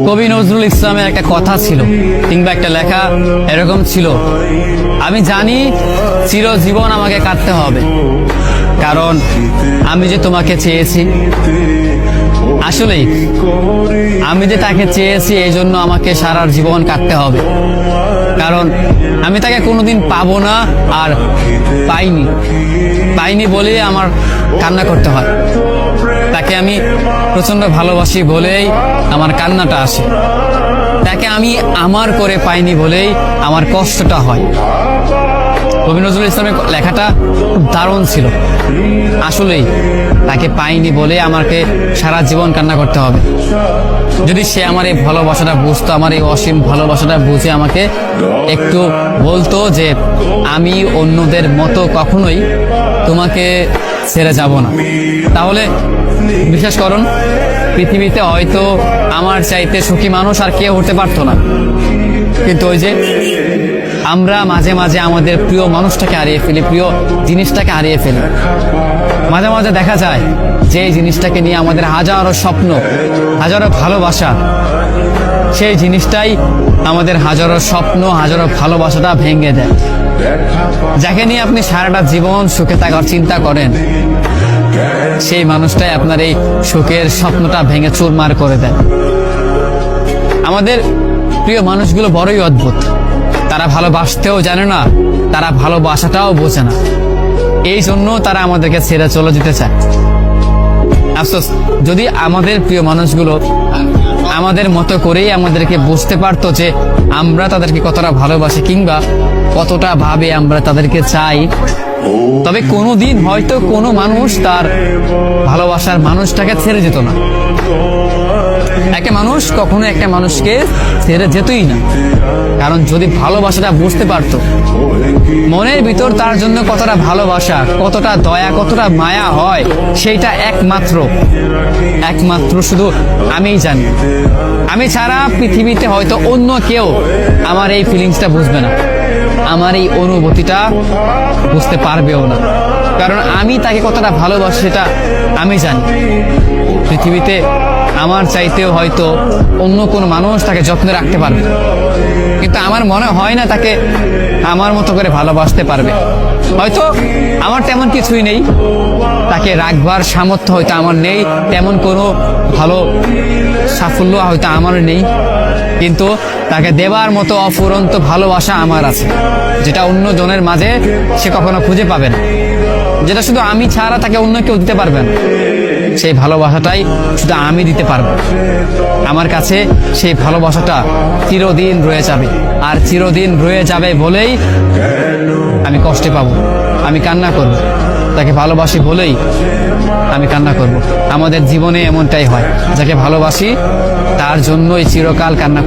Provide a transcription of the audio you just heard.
কবি নজরুল ইসলামের একটা কথা ছিল কিংবা একটা লেখা এরকম ছিল, আমি জানি চিরজীবন আমাকে কাটতে হবে, কারণ আমি যে তোমাকে চেয়েছি। আসলেই আমি যে তাকে চেয়েছি এই জন্য আমাকে সারা জীবন কাটতে হবে, কারণ আমি তাকে কোনোদিন পাবো না, আর পাইনি বলেই আমার কান্না করতে হয়। তাকে আমি প্রচন্ড ভালোবাসি বলেই আমার কান্নাটা আসে। তাকে আমি আমার করে পাইনি বলেই আমার কষ্টটা হয়। কবি নজরুল ইসলামের লেখাটা খুব দারুণ ছিল। আসলেই তাকে পাইনি বলে আমাকে সারা জীবন কান্না করতে হবে। যদি সে আমার এই ভালোবাসাটা বুঝতো, আমার এই অসীম ভালোবাসাটা বুঝে আমাকে একটু বলতো যে আমি অন্যদের মতো কখনোই তোমাকে ছেড়ে যাব না, তাহলে বিশ্বাস করুন পৃথিবীতে হয়তো আমার চাইতে সুখী মানুষ আর কেউ হতে পারতো না। কিন্তু ওই যে আমরা মাঝে মাঝে আমাদের প্রিয় মানুষটাকে হারিয়ে ফেলি, প্রিয় জিনিসটাকে হারিয়ে ফেলি। মাঝে মাঝে দেখা যায় যে জিনিসটাকে নিয়ে আমাদের হাজারো স্বপ্ন, হাজারো ভালোবাসা, সেই জিনিসটাই আমাদের হাজারো স্বপ্ন, হাজারো ভালোবাসাটা ভেঙে দেয়। যাকে নিয়ে আপনি সারাটা জীবন সুখে থাকার চিন্তা করেন, সেই মানুষটাই আপনার এই সুখের স্বপ্নটা ভেঙে চুরমার করে দেয়। আমাদের প্রিয় মানুষগুলো বড়ই অদ্ভুত। তারা ভালোবাসতেও জানে না, তারা ভালোবাসাটাও বোঝে না, এই জন্য তারা আমাদেরকে ছেড়ে চলে যেতে চায়। আফসোস, যদি আমাদের প্রিয় মানুষগুলো আমাদের মতো করেই আমাদেরকে বুঝতে পারতো যে আমরা তাদেরকে কতটা ভালোবাসি কিংবা কতটা ভাবে আমরা তাদেরকে চাই, তবে কোনোদিন হয়তো কোনো মানুষ তার ভালোবাসার মানুষটাকে ছেড়ে যেত না। একটা মানুষ কখনো একটা মানুষকে ছেড়ে যেতই না, কারণ যদি ভালোবাসাটা বুঝতে পারতো, মনের ভিতর তার জন্য কতটা ভালোবাসা, কতটা দয়া, কতটা মায়া হয়, সেইটা একমাত্র শুধু আমিই জানি। আমি ছাড়া পৃথিবীতে হয়তো অন্য কেউ আমার এই ফিলিংসটা বুঝবে না, আমার এই অনুভূতিটা বুঝতে পারবেও না, কারণ আমি তাকে কতটা ভালোবাসি সেটা আমি জানি। পৃথিবীতে আমার চাইতেও হয়তো অন্য কোনো মানুষ তাকে যত্নে রাখতে পারবে, কিন্তু আমার মনে হয় না তাকে আমার মতো করে ভালোবাসতে পারবে। হয়তো আমার তেমন কিছুই নেই, তাকে রাখবার সামর্থ্য হয়তো আমার নেই, তেমন কোনো ভালো সাফল্য হয়তো আমার নেই, কিন্তু তাকে দেবার মতো অফুরন্ত ভালোবাসা আমার আছে, যেটা অন্য জনের মাঝে সে কখনো খুঁজে পাবে না, যেটা শুধু আমি ছাড়া তাকে অন্য কেউ দিতে পারবে না। সেই ভালোবাসাটাই শুধু আমি দিতে পারবো। আমার কাছে সেই ভালোবাসাটা চিরদিন রয়ে যাবে, আর চিরদিন রয়ে যাবে বলেই আমি কষ্টে পাবো, আমি কান্না করব। তাকে ভালোবাসি বলেই আমি কান্না করব। আমাদের জীবনে এমনটাই হয়, যাকে ভালোবাসি তার জন্যই চিরকাল কান্না করব।